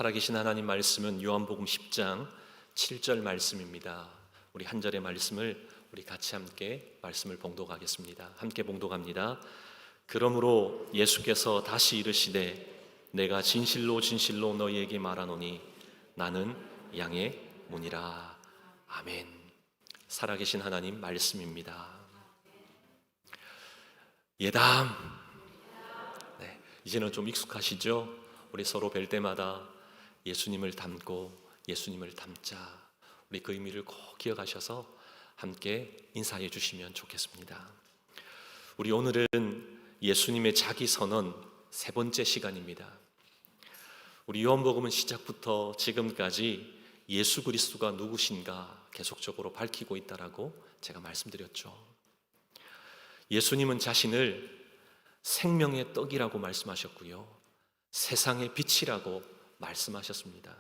살아계신 하나님 말씀은 요한복음 10장 7절 말씀입니다. 우리 한 절의 말씀을 우리 같이 함께 말씀을 봉독하겠습니다. 함께 봉독합니다. 그러므로 예수께서 다시 이르시되 내가 진실로 진실로 너희에게 말하노니 나는 양의 문이라. 아멘. 살아계신 하나님 말씀입니다. 예담. 네, 이제는 좀 익숙하시죠? 우리 서로 뵐 때마다 예수님을 닮고 예수님을 닮자, 우리 그 의미를 꼭 기억하셔서 함께 인사해 주시면 좋겠습니다. 우리 오늘은 예수님의 자기 선언 세 번째 시간입니다. 우리 요한복음은 시작부터 지금까지 예수 그리스도가 누구신가 계속적으로 밝히고 있다라고 제가 말씀드렸죠. 예수님은 자신을 생명의 떡이라고 말씀하셨고요, 세상의 빛이라고 말씀하셨습니다.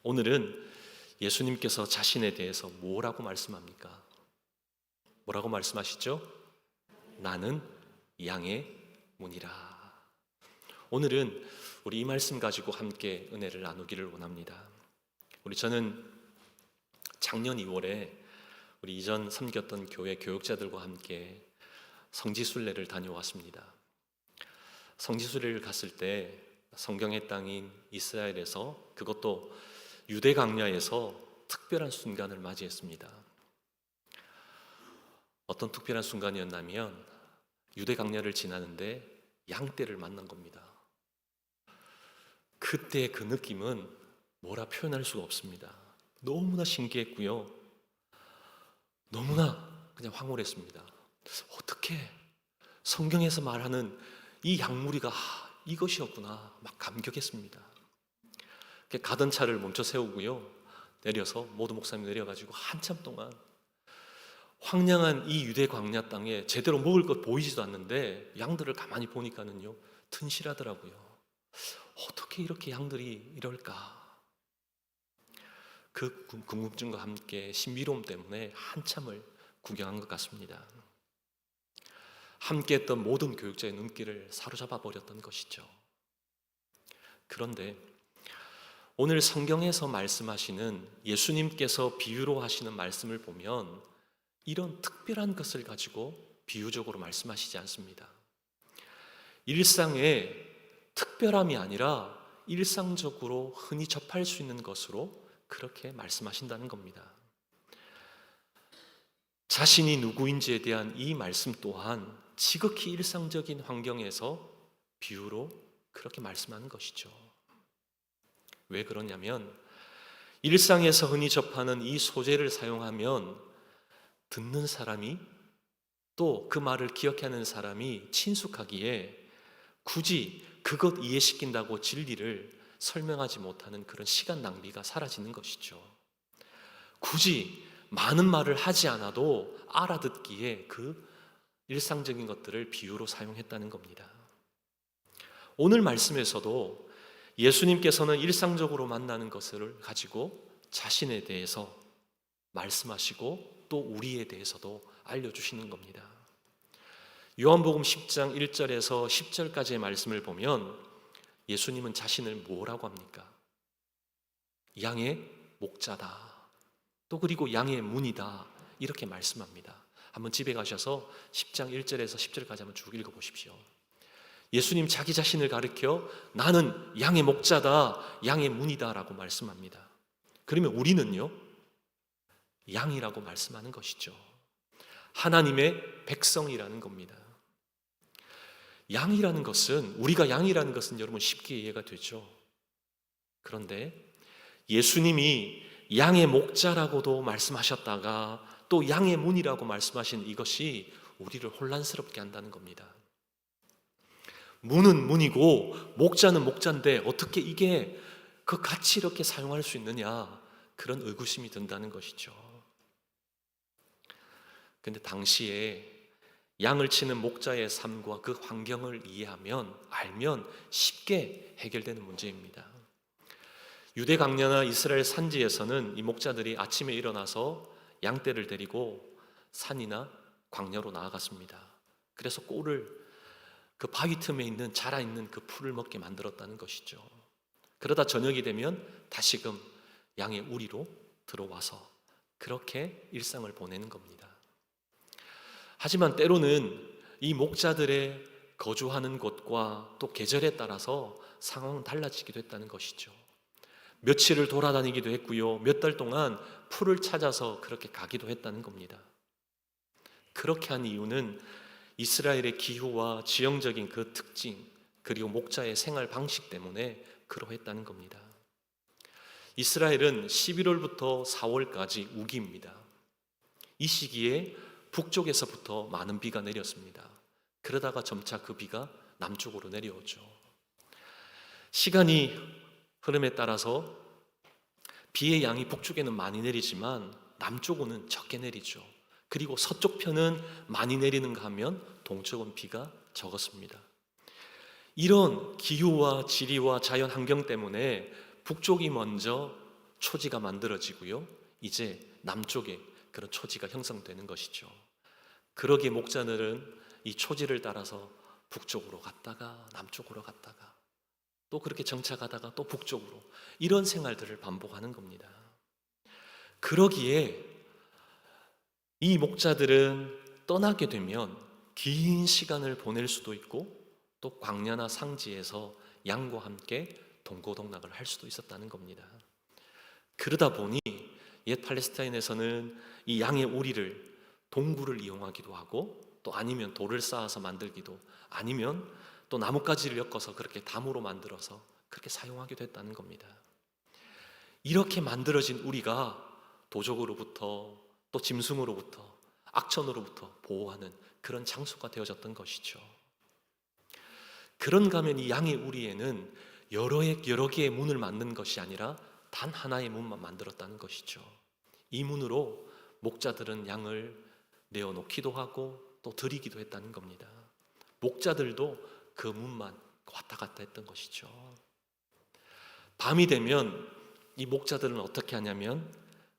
오늘은 예수님께서 자신에 대해서 뭐라고 말씀합니까? 뭐라고 말씀하시죠? 나는 양의 문이라. 오늘은 우리 이 말씀 가지고 함께 은혜를 나누기를 원합니다. 저는 작년 2월에 우리 이전 섬겼던 교회 교육자들과 함께 성지순례를 다녀왔습니다. 성지순례를 갔을 때 성경의 땅인 이스라엘에서, 그것도 유대 광야에서 특별한 순간을 맞이했습니다. 어떤 특별한 순간이었냐면 유대 광야를 지나는데 양떼를 만난 겁니다. 그때 그 느낌은 뭐라 표현할 수가 없습니다. 너무나 신기했고요, 너무나 그냥 황홀했습니다. 어떻게 성경에서 말하는 이 양무리가 이것이었구나, 막 감격했습니다. 가던 차를 멈춰 세우고요, 내려서 모두 목사님 내려가지고 한참 동안 황량한 이 유대 광야 땅에 제대로 먹을 것 보이지도 않는데 양들을 가만히 보니까는요 튼실하더라고요. 어떻게 이렇게 양들이 이럴까? 그 궁금증과 함께 신비로움 때문에 한참을 구경한 것 같습니다. 함께 했던 모든 교육자의 눈길을 사로잡아 버렸던 것이죠. 그런데 오늘 성경에서 말씀하시는, 예수님께서 비유로 하시는 말씀을 보면 이런 특별한 것을 가지고 비유적으로 말씀하시지 않습니다. 일상의 특별함이 아니라 일상적으로 흔히 접할 수 있는 것으로 그렇게 말씀하신다는 겁니다. 자신이 누구인지에 대한 이 말씀 또한 지극히 일상적인 환경에서 비유로 그렇게 말씀하는 것이죠. 왜 그러냐면 일상에서 흔히 접하는 이 소재를 사용하면 듣는 사람이, 또 그 말을 기억하는 사람이 친숙하기에 굳이 그것 이해시킨다고 진리를 설명하지 못하는 그런 시간 낭비가 사라지는 것이죠. 굳이 많은 말을 하지 않아도 알아듣기에 그 일상적인 것들을 비유로 사용했다는 겁니다. 오늘 말씀에서도 예수님께서는 일상적으로 만나는 것을 가지고 자신에 대해서 말씀하시고 또 우리에 대해서도 알려주시는 겁니다. 요한복음 10장 1절에서 10절까지의 말씀을 보면 예수님은 자신을 뭐라고 합니까? 양의 목자다, 또 그리고 양의 문이다, 이렇게 말씀합니다. 한번 집에 가셔서 10장 1절에서 10절까지 한번 쭉 읽어보십시오. 예수님 자기 자신을 가리켜 나는 양의 목자다, 양의 문이다 라고 말씀합니다. 그러면 우리는요, 양이라고 말씀하는 것이죠. 하나님의 백성이라는 겁니다. 양이라는 것은, 우리가 양이라는 것은 여러분 쉽게 이해가 되죠. 그런데 예수님이 양의 목자라고도 말씀하셨다가 또 양의 문이라고 말씀하신 이것이 우리를 혼란스럽게 한다는 겁니다. 문은 문이고 목자는 목자인데 어떻게 이게 그 같이 이렇게 사용할 수 있느냐, 그런 의구심이 든다는 것이죠. 근데 당시에 양을 치는 목자의 삶과 그 환경을 이해하면, 알면 쉽게 해결되는 문제입니다. 유대 광야나 이스라엘 산지에서는 이 목자들이 아침에 일어나서 양떼를 데리고 산이나 광야로 나아갔습니다. 그래서 꼴을, 그 바위 틈에 있는 자라있는 그 풀을 먹게 만들었다는 것이죠. 그러다 저녁이 되면 다시금 양의 우리로 들어와서 그렇게 일상을 보내는 겁니다. 하지만 때로는 이 목자들의 거주하는 곳과 또 계절에 따라서 상황은 달라지기도 했다는 것이죠. 며칠을 돌아다니기도 했고요. 몇 달 동안 풀을 찾아서 그렇게 가기도 했다는 겁니다. 그렇게 한 이유는 이스라엘의 기후와 지형적인 그 특징, 그리고 목자의 생활 방식 때문에 그러했다는 겁니다. 이스라엘은 11월부터 4월까지 우기입니다. 이 시기에 북쪽에서부터 많은 비가 내렸습니다. 그러다가 점차 그 비가 남쪽으로 내려오죠. 시간이 흐름에 따라서 비의 양이 북쪽에는 많이 내리지만 남쪽은 적게 내리죠. 그리고 서쪽 편은 많이 내리는가 하면 동쪽은 비가 적었습니다. 이런 기후와 지리와 자연 환경 때문에 북쪽이 먼저 초지가 만들어지고요. 이제 남쪽에 그런 초지가 형성되는 것이죠. 그러기에 목자들은 이 초지를 따라서 북쪽으로 갔다가 남쪽으로 갔다가 또 그렇게 정착하다가 또 북쪽으로 이런 생활들을 반복하는 겁니다. 그러기에 이 목자들은 떠나게 되면 긴 시간을 보낼 수도 있고 또 광야나 상지에서 양과 함께 동고동락을 할 수도 있었다는 겁니다. 그러다 보니 옛 팔레스타인에서는 이 양의 오리를 동굴을 이용하기도 하고 또 아니면 돌을 쌓아서 만들기도 아니면 또 나뭇가지를 엮어서 그렇게 담으로 만들어서 그렇게 사용하기도 했다는 겁니다. 이렇게 만들어진 우리가 도적으로부터 또 짐승으로부터 악천후로부터 보호하는 그런 장소가 되어졌던 것이죠. 그런가 하면 이 양의 우리에는 여러 개의 문을 만든 것이 아니라 단 하나의 문만 만들었다는 것이죠. 이 문으로 목자들은 양을 내어놓기도 하고 또 드리기도 했다는 겁니다. 목자들도 그 문만 왔다 갔다 했던 것이죠. 밤이 되면 이 목자들은 어떻게 하냐면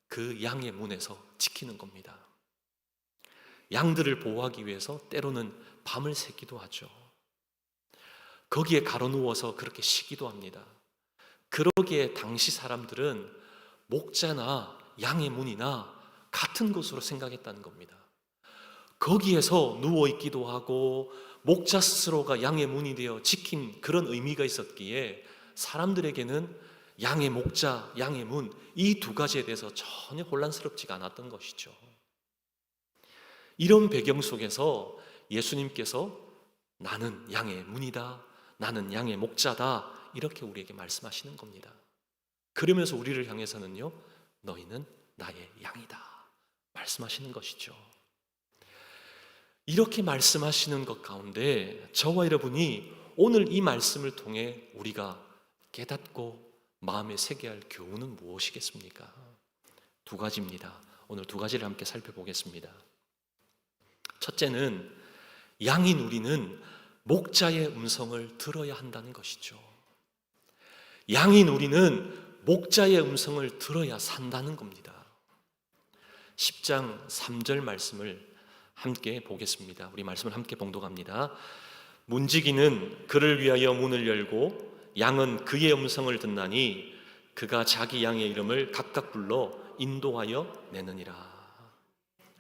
그 양의 문에서 지키는 겁니다. 양들을 보호하기 위해서 때로는 밤을 새기도 하죠. 거기에 가로누워서 그렇게 쉬기도 합니다. 그러기에 당시 사람들은 목자나 양의 문이나 같은 것으로 생각했다는 겁니다. 거기에서 누워있기도 하고 목자 스스로가 양의 문이 되어 지킨 그런 의미가 있었기에 사람들에게는 양의 목자, 양의 문, 이 두 가지에 대해서 전혀 혼란스럽지가 않았던 것이죠. 이런 배경 속에서 예수님께서 나는 양의 문이다, 나는 양의 목자다, 이렇게 우리에게 말씀하시는 겁니다. 그러면서 우리를 향해서는요, 너희는 나의 양이다 말씀하시는 것이죠. 이렇게 말씀하시는 것 가운데 저와 여러분이 오늘 이 말씀을 통해 우리가 깨닫고 마음에 새겨야 할 교훈은 무엇이겠습니까? 두 가지입니다. 오늘 두 가지를 함께 살펴보겠습니다. 첫째는 양인 우리는 목자의 음성을 들어야 한다는 것이죠. 양인 우리는 목자의 음성을 들어야 산다는 겁니다. 10장 3절 말씀을 함께 보겠습니다. 우리 말씀을 함께 봉독합니다. 문지기는 그를 위하여 문을 열고 양은 그의 음성을 듣나니 그가 자기 양의 이름을 각각 불러 인도하여 내느니라.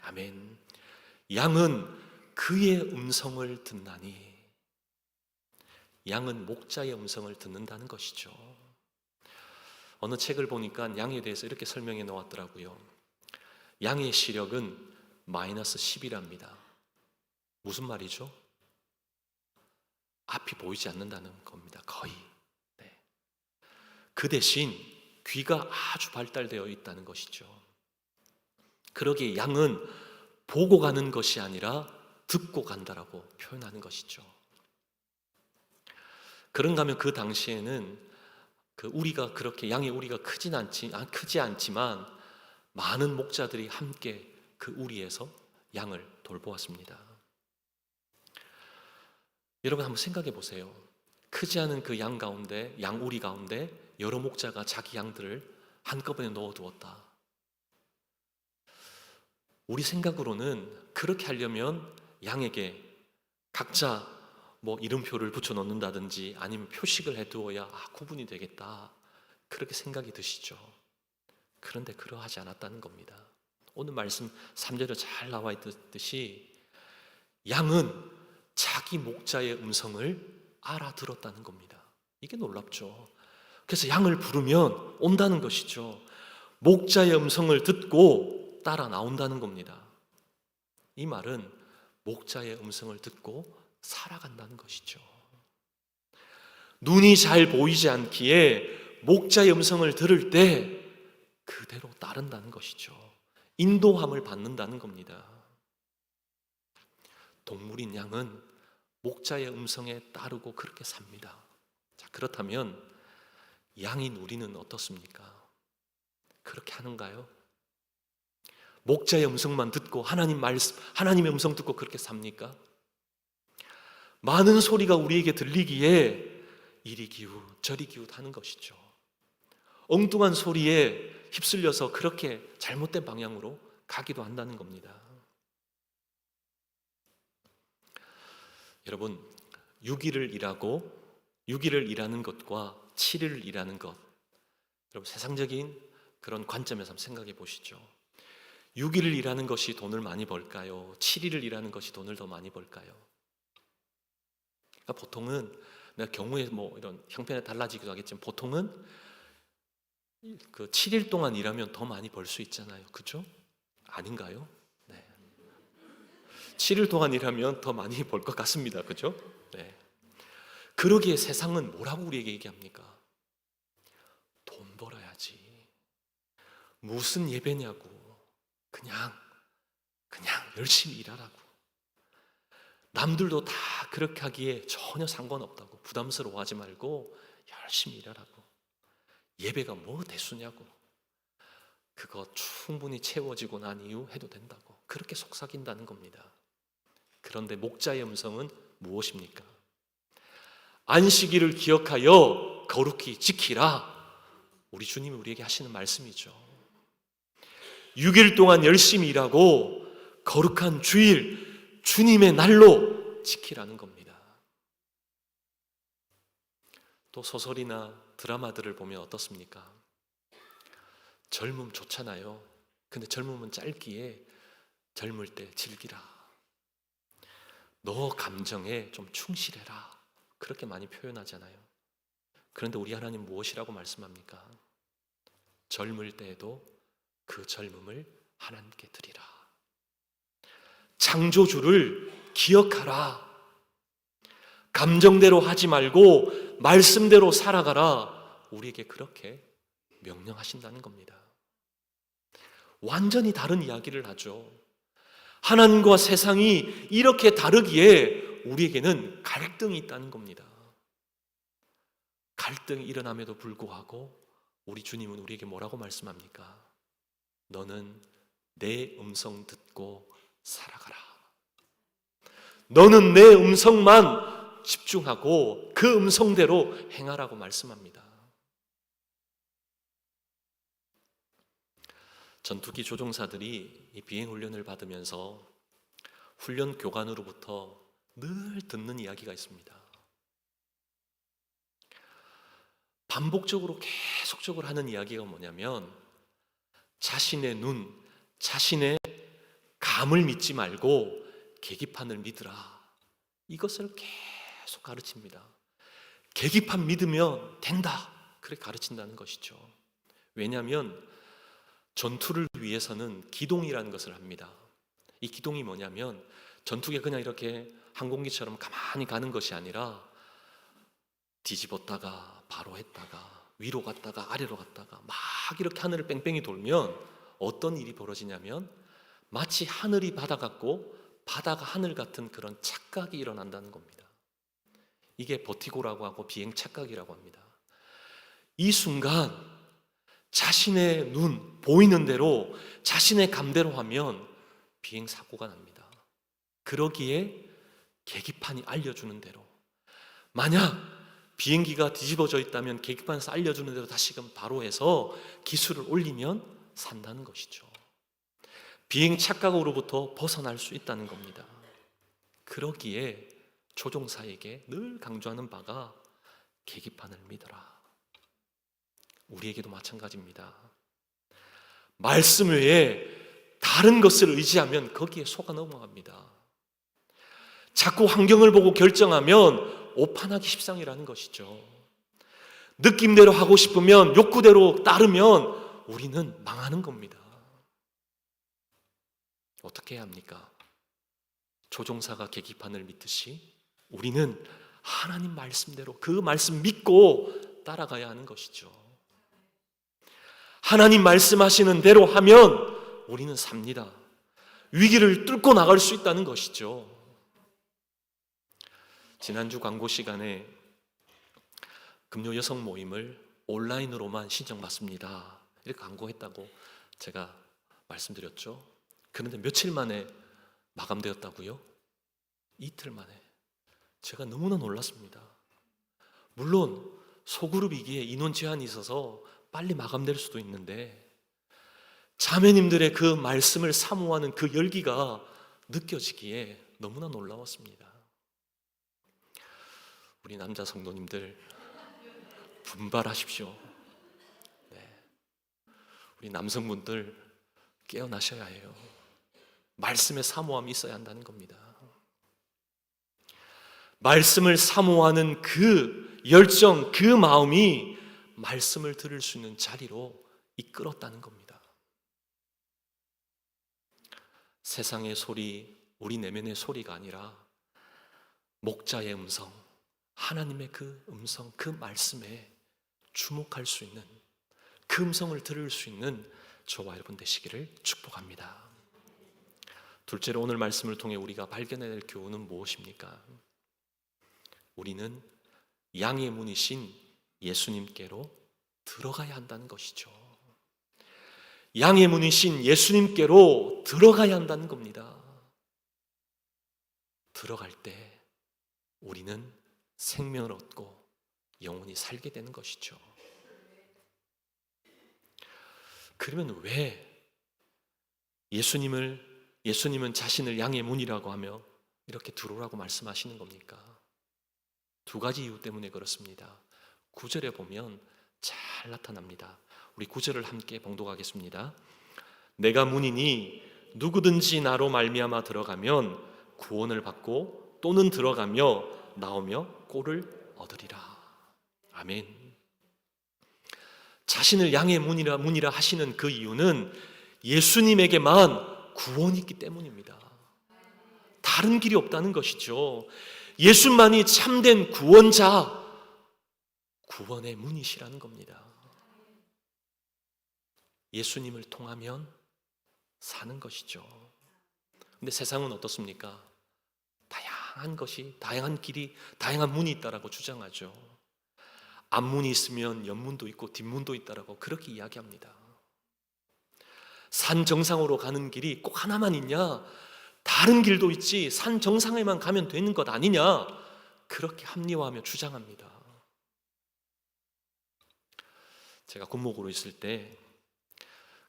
아멘. 양은 그의 음성을 듣나니, 양은 목자의 음성을 듣는다는 것이죠. 어느 책을 보니까 양에 대해서 이렇게 설명해 놓았더라고요. 양의 시력은 -10이랍니다. 무슨 말이죠? 앞이 보이지 않는다는 겁니다. 거의. 네. 그 대신 귀가 아주 발달되어 있다는 것이죠. 그러기에 양은 보고 가는 것이 아니라 듣고 간다라고 표현하는 것이죠. 그런가 하면 그 당시에는 그 우리가 그렇게 양의 우리가 크지 않지만 많은 목자들이 함께 그 우리에서 양을 돌보았습니다. 여러분 한번 생각해 보세요. 크지 않은 그 양 가운데, 양우리 가운데 여러 목자가 자기 양들을 한꺼번에 넣어두었다. 우리 생각으로는 그렇게 하려면 양에게 각자 뭐 이름표를 붙여 놓는다든지 아니면 표식을 해두어야 구분이 되겠다, 그렇게 생각이 드시죠. 그런데 그러하지 않았다는 겁니다. 오늘 말씀 3절에 잘 나와 있듯이 양은 자기 목자의 음성을 알아들었다는 겁니다. 이게 놀랍죠. 그래서 양을 부르면 온다는 것이죠. 목자의 음성을 듣고 따라 나온다는 겁니다. 이 말은 목자의 음성을 듣고 살아간다는 것이죠. 눈이 잘 보이지 않기에 목자의 음성을 들을 때 그대로 따른다는 것이죠. 인도함을 받는다는 겁니다. 동물인 양은 목자의 음성에 따르고 그렇게 삽니다. 자, 그렇다면 양인 우리는 어떻습니까? 그렇게 하는가요? 목자의 음성만 듣고 하나님의 음성 듣고 그렇게 삽니까? 많은 소리가 우리에게 들리기에 이리 기웃 저리 기웃 하는 것이죠. 엉뚱한 소리에 휩쓸려서 그렇게 잘못된 방향으로 가기도 한다는 겁니다. 여러분, 6일을 일하는 것과 7일을 일하는 것, 여러분 세상적인 그런 관점에서 한번 생각해 보시죠. 6일을 일하는 것이 돈을 많이 벌까요? 7일을 일하는 것이 돈을 더 많이 벌까요? 그러니까 보통은 내가 경우에 뭐 이런 형편에 달라지기도 하겠지만 보통은 그 7일 동안 일하면 더 많이 벌 수 있잖아요. 그렇죠? 아닌가요? 네. 7일 동안 일하면 더 많이 벌 것 같습니다. 그렇죠? 네. 그러기에 세상은 뭐라고 우리에게 얘기합니까? 돈 벌어야지. 무슨 예배냐고. 그냥 열심히 일하라고. 남들도 다 그렇게 하기에 전혀 상관없다고. 부담스러워하지 말고 열심히 일하라고. 예배가 뭐 대수냐고. 그거 충분히 채워지고 난 이후 해도 된다고. 그렇게 속삭인다는 겁니다. 그런데 목자의 음성은 무엇입니까? 안식일을 기억하여 거룩히 지키라. 우리 주님이 우리에게 하시는 말씀이죠. 6일 동안 열심히 일하고 거룩한 주일, 주님의 날로 지키라는 겁니다. 또 소설이나 드라마들을 보면 어떻습니까? 젊음 좋잖아요. 근데 젊음은 짧기에 젊을 때 즐기라. 너 감정에 좀 충실해라. 그렇게 많이 표현하잖아요. 그런데 우리 하나님 무엇이라고 말씀합니까? 젊을 때에도 그 젊음을 하나님께 드리라. 창조주를 기억하라. 감정대로 하지 말고 말씀대로 살아가라. 우리에게 그렇게 명령하신다는 겁니다. 완전히 다른 이야기를 하죠. 하나님과 세상이 이렇게 다르기에 우리에게는 갈등이 있다는 겁니다. 갈등이 일어남에도 불구하고 우리 주님은 우리에게 뭐라고 말씀합니까? 너는 내 음성 듣고 살아가라. 너는 내 음성만 집중하고 그 음성대로 행하라고 말씀합니다. 전투기 조종사들이 이 비행 훈련을 받으면서 훈련 교관으로부터 늘 듣는 이야기가 있습니다. 반복적으로 계속적으로 하는 이야기가 뭐냐면 자신의 눈, 자신의 감을 믿지 말고 계기판을 믿으라. 이것을 계속 가르칩니다. 계기판 믿으면 된다. 그렇게 가르친다는 것이죠. 왜냐하면 전투를 위해서는 기동이라는 것을 합니다. 이 기동이 뭐냐면 전투기가 그냥 이렇게 항공기처럼 가만히 가는 것이 아니라 뒤집었다가 바로 했다가 위로 갔다가 아래로 갔다가 막 이렇게 하늘을 뺑뺑이 돌면 어떤 일이 벌어지냐면 마치 하늘이 바다 같고 바다가 하늘 같은 그런 착각이 일어난다는 겁니다. 이게 버티고라고 하고 비행 착각이라고 합니다. 이 순간 자신의 눈, 보이는 대로 자신의 감대로 하면 비행 사고가 납니다. 그러기에 계기판이 알려주는 대로, 만약 비행기가 뒤집어져 있다면 계기판에서 알려주는 대로 다시금 바로 해서 기술을 올리면 산다는 것이죠. 비행 착각으로부터 벗어날 수 있다는 겁니다. 그러기에 조종사에게 늘 강조하는 바가 계기판을 믿어라. 우리에게도 마찬가지입니다. 말씀 외에 다른 것을 의지하면 거기에 속아 넘어갑니다. 자꾸 환경을 보고 결정하면 오판하기 십상이라는 것이죠. 느낌대로 하고 싶으면, 욕구대로 따르면 우리는 망하는 겁니다. 어떻게 해야 합니까? 조종사가 계기판을 믿듯이 우리는 하나님 말씀대로 그 말씀 믿고 따라가야 하는 것이죠. 하나님 말씀하시는 대로 하면 우리는 삽니다. 위기를 뚫고 나갈 수 있다는 것이죠. 지난주 광고 시간에 금요 여성 모임을 온라인으로만 신청받습니다, 이렇게 광고했다고 제가 말씀드렸죠. 그런데 며칠 만에 마감되었다고요? 이틀 만에. 제가 너무나 놀랐습니다. 물론 소그룹이기에 인원 제한이 있어서 빨리 마감될 수도 있는데 자매님들의 그 말씀을 사모하는 그 열기가 느껴지기에 너무나 놀라웠습니다. 우리 남자 성도님들 분발하십시오. 네. 우리 남성분들 깨어나셔야 해요. 말씀의 사모함이 있어야 한다는 겁니다. 말씀을 사모하는 그 열정, 그 마음이 말씀을 들을 수 있는 자리로 이끌었다는 겁니다. 세상의 소리, 우리 내면의 소리가 아니라 목자의 음성, 하나님의 그 음성, 그 말씀에 주목할 수 있는, 그 음성을 들을 수 있는 저와 여러분 되시기를 축복합니다. 둘째로 오늘 말씀을 통해 우리가 발견해야 될 교훈은 무엇입니까? 우리는 양의 문이신 예수님께로 들어가야 한다는 것이죠. 양의 문이신 예수님께로 들어가야 한다는 겁니다. 들어갈 때 우리는 생명을 얻고 영원히 살게 되는 것이죠. 그러면 왜 예수님은 자신을 양의 문이라고 하며 이렇게 들어오라고 말씀하시는 겁니까? 두 가지 이유 때문에 그렇습니다. 9절에 보면 잘 나타납니다. 우리 9절을 함께 봉독하겠습니다. 내가 문이니 누구든지 나로 말미암아 들어가면 구원을 받고 또는 들어가며 나오며 꼴을 얻으리라. 아멘. 자신을 양의 문이라 하시는 그 이유는 예수님에게만 구원이 있기 때문입니다. 다른 길이 없다는 것이죠. 예수만이 참된 구원자, 구원의 문이시라는 겁니다. 예수님을 통하면 사는 것이죠. 근데 세상은 어떻습니까? 다양한 것이, 다양한 길이, 다양한 문이 있다라고 주장하죠. 앞문이 있으면 옆문도 있고 뒷문도 있다라고 그렇게 이야기합니다. 산 정상으로 가는 길이 꼭 하나만 있냐? 다른 길도 있지, 산 정상에만 가면 되는 것 아니냐? 그렇게 합리화하며 주장합니다. 제가 군목으로 있을 때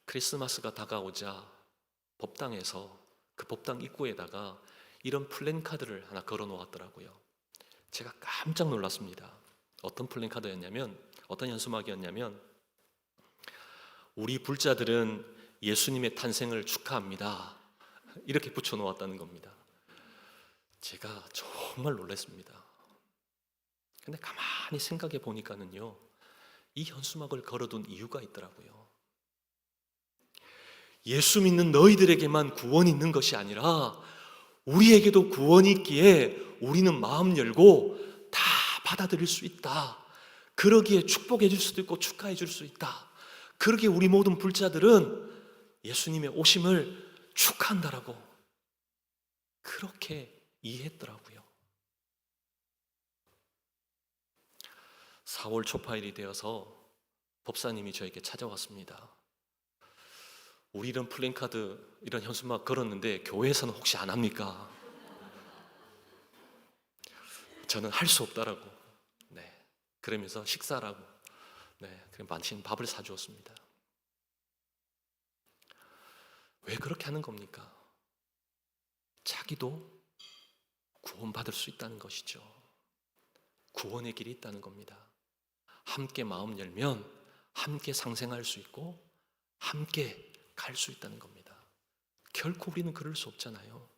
크리스마스가 다가오자 법당에서 그 법당 입구에다가 이런 플랜카드를 하나 걸어 놓았더라고요. 제가 깜짝 놀랐습니다. 어떤 플랜카드였냐면, 어떤 현수막이었냐면, 우리 불자들은 예수님의 탄생을 축하합니다, 이렇게 붙여 놓았다는 겁니다. 제가 정말 놀랐습니다. 근데 가만히 생각해 보니까는요, 이 현수막을 걸어둔 이유가 있더라고요. 예수 믿는 너희들에게만 구원이 있는 것이 아니라 우리에게도 구원이 있기에 우리는 마음 열고 다 받아들일 수 있다. 그러기에 축복해 줄 수도 있고 축하해 줄 수 있다. 그러기에 우리 모든 불자들은 예수님의 오심을 축하한다라고 그렇게 이해했더라고요. 4월 초파일이 되어서 법사님이 저에게 찾아왔습니다. 우리 이런 플랜카드, 이런 현수막 걸었는데 교회에서는 혹시 안 합니까? 저는 할 수 없다라고. 네. 그러면서 식사라고. 네. 그럼 맛있는 밥을 사주었습니다. 왜 그렇게 하는 겁니까? 자기도 구원받을 수 있다는 것이죠. 구원의 길이 있다는 겁니다. 함께 마음 열면 함께 상생할 수 있고 함께 갈 수 있다는 겁니다. 결코 우리는 그럴 수 없잖아요.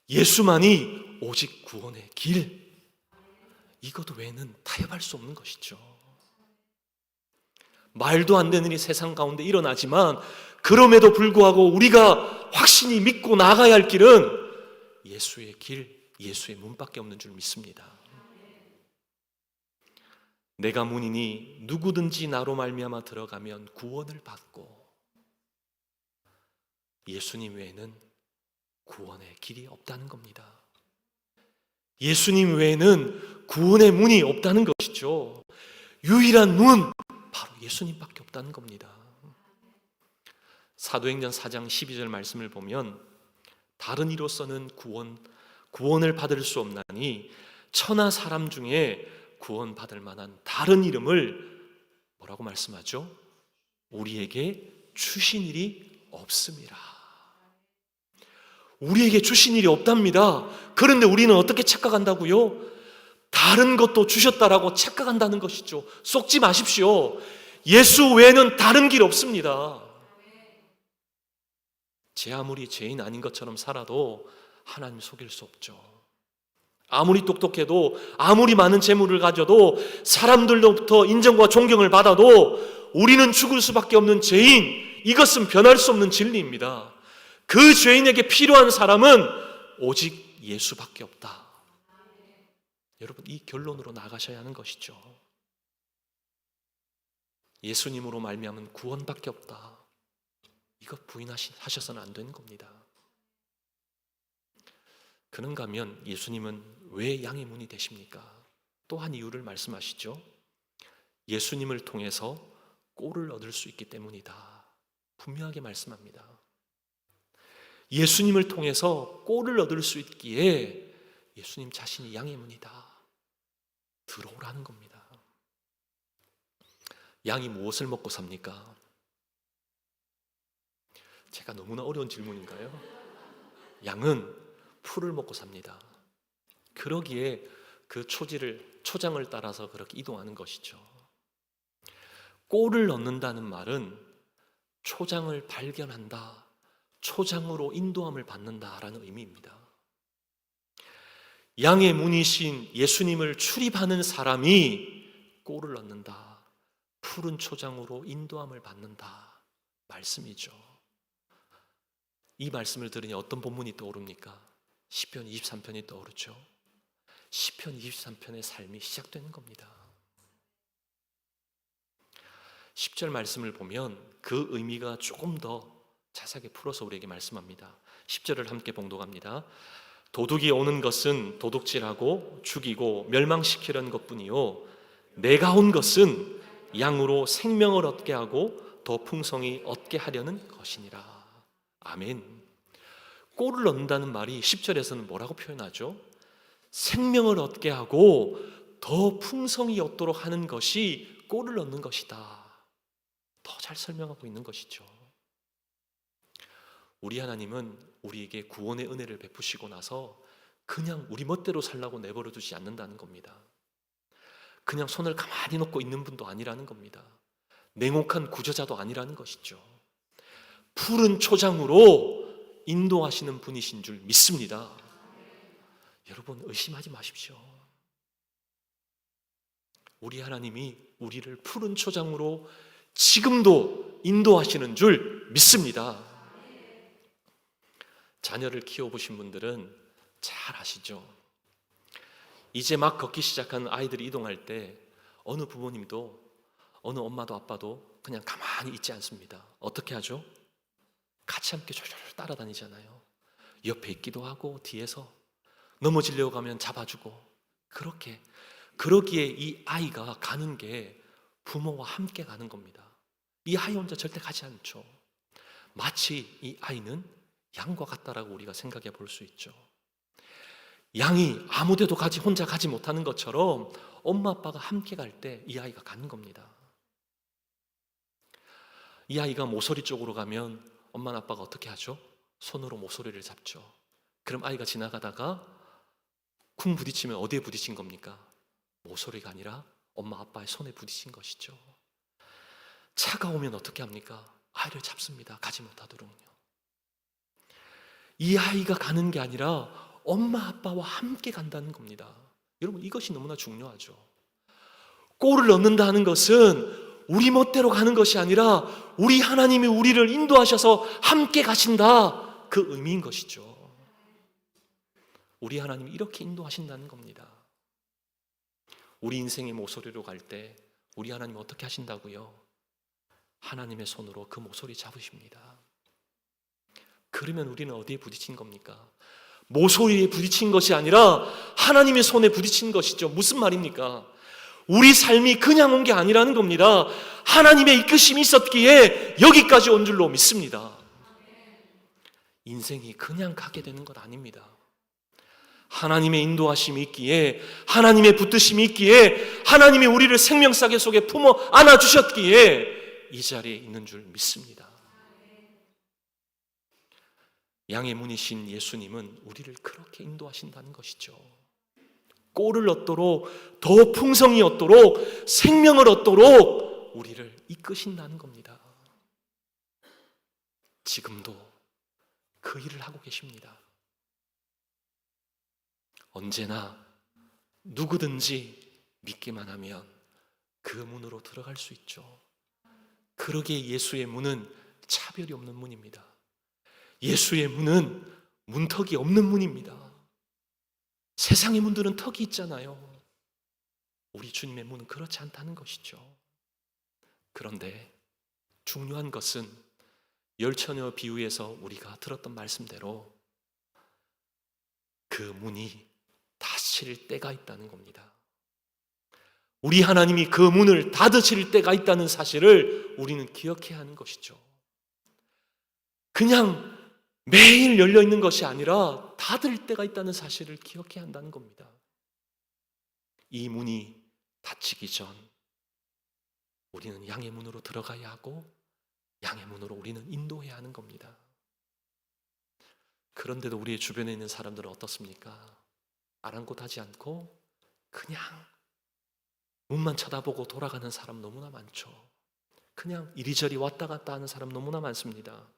예수만이 오직 구원의 길, 이것 외에는 타협할 수 없는 것이죠. 말도 안 되는 일이 세상 가운데 일어나지만 그럼에도 불구하고 우리가 확신히 믿고 나가야 할 길은 예수의 길, 예수의 문밖에 없는 줄 믿습니다. 내가 문이니 누구든지 나로 말미암아 들어가면 구원을 받고, 예수님 외에는 구원의 길이 없다는 겁니다. 예수님 외에는 구원의 문이 없다는 것이죠. 유일한 문, 바로 예수님밖에 없다는 겁니다. 사도행전 4장 12절 말씀을 보면 다른 이로서는 구원을 받을 수 없나니 천하 사람 중에 구원받을 만한 다른 이름을 뭐라고 말씀하죠? 우리에게 주신 일이 없습니다. 우리에게 주신 일이 없답니다. 그런데 우리는 어떻게 착각한다고요? 다른 것도 주셨다라고 착각한다는 것이죠. 속지 마십시오. 예수 외에는 다른 길 없습니다. 제 아무리 죄인 아닌 것처럼 살아도 하나님 속일 수 없죠. 아무리 똑똑해도, 아무리 많은 재물을 가져도, 사람들로부터 인정과 존경을 받아도 우리는 죽을 수밖에 없는 죄인, 이것은 변할 수 없는 진리입니다. 그 죄인에게 필요한 사람은 오직 예수밖에 없다. 여러분, 이 결론으로 나가셔야 하는 것이죠. 예수님으로 말미암은 구원밖에 없다. 이것 부인하셔서는 안 되는 겁니다. 그런가 하면 예수님은 왜 양의 문이 되십니까? 또 한 이유를 말씀하시죠. 예수님을 통해서 꼴을 얻을 수 있기 때문이다. 분명하게 말씀합니다. 예수님을 통해서 꼴을 얻을 수 있기에 예수님 자신이 양의 문이다. 들어오라는 겁니다. 양이 무엇을 먹고 삽니까? 제가 너무나 어려운 질문인가요? 양은 풀을 먹고 삽니다. 그러기에 그 초장을 따라서 그렇게 이동하는 것이죠. 꼴을 얻는다는 말은 초장을 발견한다, 초장으로 인도함을 받는다라는 의미입니다. 양의 문이신 예수님을 출입하는 사람이 꼴을 얻는다, 푸른 초장으로 인도함을 받는다 말씀이죠. 이 말씀을 들으니 어떤 본문이 떠오릅니까? 시편 23편이 떠오르죠. 시편 23편의 삶이 시작되는 겁니다. 10절 말씀을 보면 그 의미가 조금 더 자세하게 풀어서 우리에게 말씀합니다. 10절을 함께 봉독합니다. 도둑이 오는 것은 도둑질하고 죽이고 멸망시키려는 것뿐이요 내가 온 것은 양으로 생명을 얻게 하고 더 풍성히 얻게 하려는 것이니라. 아멘. 꼴을 얻는다는 말이 10절에서는 뭐라고 표현하죠? 생명을 얻게 하고 더 풍성히 얻도록 하는 것이 꼴을 얻는 것이다. 더 잘 설명하고 있는 것이죠. 우리 하나님은 우리에게 구원의 은혜를 베푸시고 나서 그냥 우리 멋대로 살라고 내버려 두지 않는다는 겁니다. 그냥 손을 가만히 놓고 있는 분도 아니라는 겁니다. 냉혹한 구저자도 아니라는 것이죠. 푸른 초장으로 인도하시는 분이신 줄 믿습니다. 여러분, 의심하지 마십시오. 우리 하나님이 우리를 푸른 초장으로 지금도 인도하시는 줄 믿습니다. 자녀를 키워보신 분들은 잘 아시죠? 이제 막 걷기 시작한 아이들이 이동할 때 어느 부모님도, 어느 엄마도 아빠도 그냥 가만히 있지 않습니다. 어떻게 하죠? 같이 함께 졸졸 따라다니잖아요. 옆에 있기도 하고 뒤에서 넘어지려고 하면 잡아주고, 그러기에 이 아이가 가는 게 부모와 함께 가는 겁니다. 이 아이 혼자 절대 가지 않죠. 마치 이 아이는 양과 같다라고 우리가 생각해 볼 수 있죠. 양이 아무데도 혼자 가지 못하는 것처럼 엄마 아빠가 함께 갈 때 이 아이가 가는 겁니다. 이 아이가 모서리 쪽으로 가면 엄마나 아빠가 어떻게 하죠? 손으로 모서리를 잡죠. 그럼 아이가 지나가다가 쿵 부딪히면 어디에 부딪힌 겁니까? 모서리가 아니라 엄마 아빠의 손에 부딪힌 것이죠. 차가 오면 어떻게 합니까? 아이를 잡습니다. 가지 못하도록요. 이 아이가 가는 게 아니라 엄마 아빠와 함께 간다는 겁니다. 여러분, 이것이 너무나 중요하죠. 골을 넣는다 하는 것은 우리 멋대로 가는 것이 아니라 우리 하나님이 우리를 인도하셔서 함께 가신다, 그 의미인 것이죠. 우리 하나님이 이렇게 인도하신다는 겁니다. 우리 인생의 모서리로 갈 때 우리 하나님 어떻게 하신다고요? 하나님의 손으로 그 모서리 잡으십니다. 그러면 우리는 어디에 부딪힌 겁니까? 모서리에 부딪힌 것이 아니라 하나님의 손에 부딪힌 것이죠. 무슨 말입니까? 우리 삶이 그냥 온 게 아니라는 겁니다. 하나님의 이끄심이 있었기에 여기까지 온 줄로 믿습니다. 인생이 그냥 가게 되는 것 아닙니다. 하나님의 인도하심이 있기에, 하나님의 붙드심이 있기에, 하나님이 우리를 생명싸개 속에 품어 안아주셨기에 이 자리에 있는 줄 믿습니다. 양의 문이신 예수님은 우리를 그렇게 인도하신다는 것이죠. 꼴을 얻도록, 더 풍성히 얻도록, 생명을 얻도록 우리를 이끄신다는 겁니다. 지금도 그 일을 하고 계십니다. 언제나 누구든지 믿기만 하면 그 문으로 들어갈 수 있죠. 그러기에 예수의 문은 차별이 없는 문입니다. 예수의 문은 문턱이 없는 문입니다. 세상의 문들은 턱이 있잖아요. 우리 주님의 문은 그렇지 않다는 것이죠. 그런데 중요한 것은 열처녀 비유에서 우리가 들었던 말씀대로 그 문이 닫힐 때가 있다는 겁니다. 우리 하나님이 그 문을 닫으실 때가 있다는 사실을 우리는 기억해야 하는 것이죠. 그냥 매일 열려 있는 것이 아니라 닫을 때가 있다는 사실을 기억해야 한다는 겁니다. 이 문이 닫히기 전 우리는 양의 문으로 들어가야 하고 양의 문으로 우리는 인도해야 하는 겁니다. 그런데도 우리의 주변에 있는 사람들은 어떻습니까? 아랑곳하지 않고 그냥 문만 쳐다보고 돌아가는 사람 너무나 많죠. 그냥 이리저리 왔다 갔다 하는 사람 너무나 많습니다.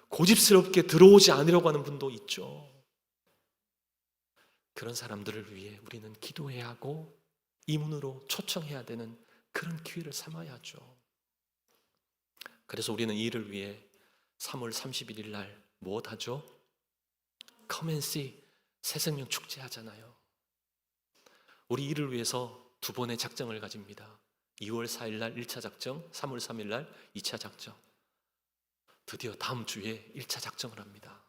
고집스럽게 들어오지 않으려고 하는 분도 있죠. 그런 사람들을 위해 우리는 기도해야 하고 이 문으로 초청해야 되는 그런 기회를 삼아야 하죠. 그래서 우리는 이 일을 위해 3월 31일 날 무엇하죠? Come and see, 새생명 축제 하잖아요. 우리 이를 위해서 두 번의 작정을 가집니다. 2월 4일 날 1차 작정, 3월 3일 날 2차 작정. 드디어 다음 주에 1차 작정을 합니다.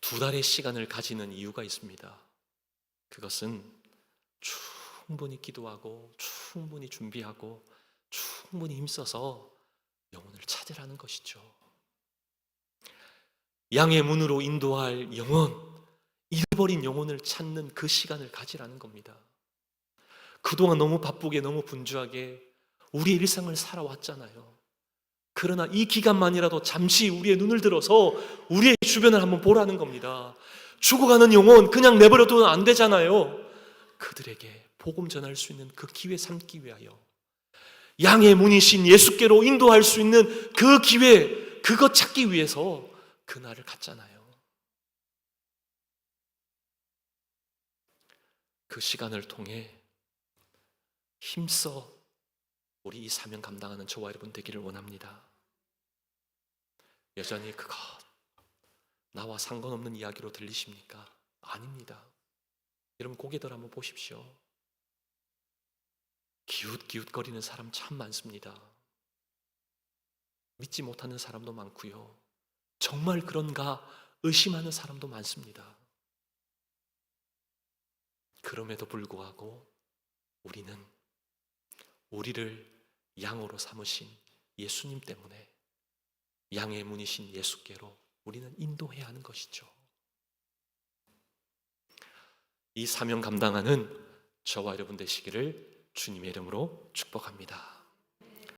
2달의 시간을 가지는 이유가 있습니다. 그것은 충분히 기도하고 충분히 준비하고 충분히 힘써서 영혼을 찾으라는 것이죠. 양의 문으로 인도할 영혼, 잃어버린 영혼을 찾는 그 시간을 가지라는 겁니다. 그동안 너무 바쁘게 너무 분주하게 우리의 일상을 살아왔잖아요. 그러나 이 기간만이라도 잠시 우리의 눈을 들어서 우리의 주변을 한번 보라는 겁니다. 죽어가는 영혼 그냥 내버려두면 안 되잖아요. 그들에게 복음 전할 수 있는 그 기회 삼기 위하여 양의 문이신 예수께로 인도할 수 있는 그 기회, 그것 찾기 위해서 그날을 갔잖아요. 그 시간을 통해 힘써 우리 이 사명 감당하는 저와 여러분 되기를 원합니다. 여전히 그것 나와 상관없는 이야기로 들리십니까? 아닙니다. 여러분 고개들 한번 보십시오. 기웃기웃거리는 사람 참 많습니다. 믿지 못하는 사람도 많고요. 정말 그런가 의심하는 사람도 많습니다. 그럼에도 불구하고 우리는 우리를 양으로 삼으신 예수님 때문에 양의 문이신 예수께로 우리는 인도해야 하는 것이죠. 이 사명 감당하는 저와 여러분 되시기를 주님의 이름으로 축복합니다.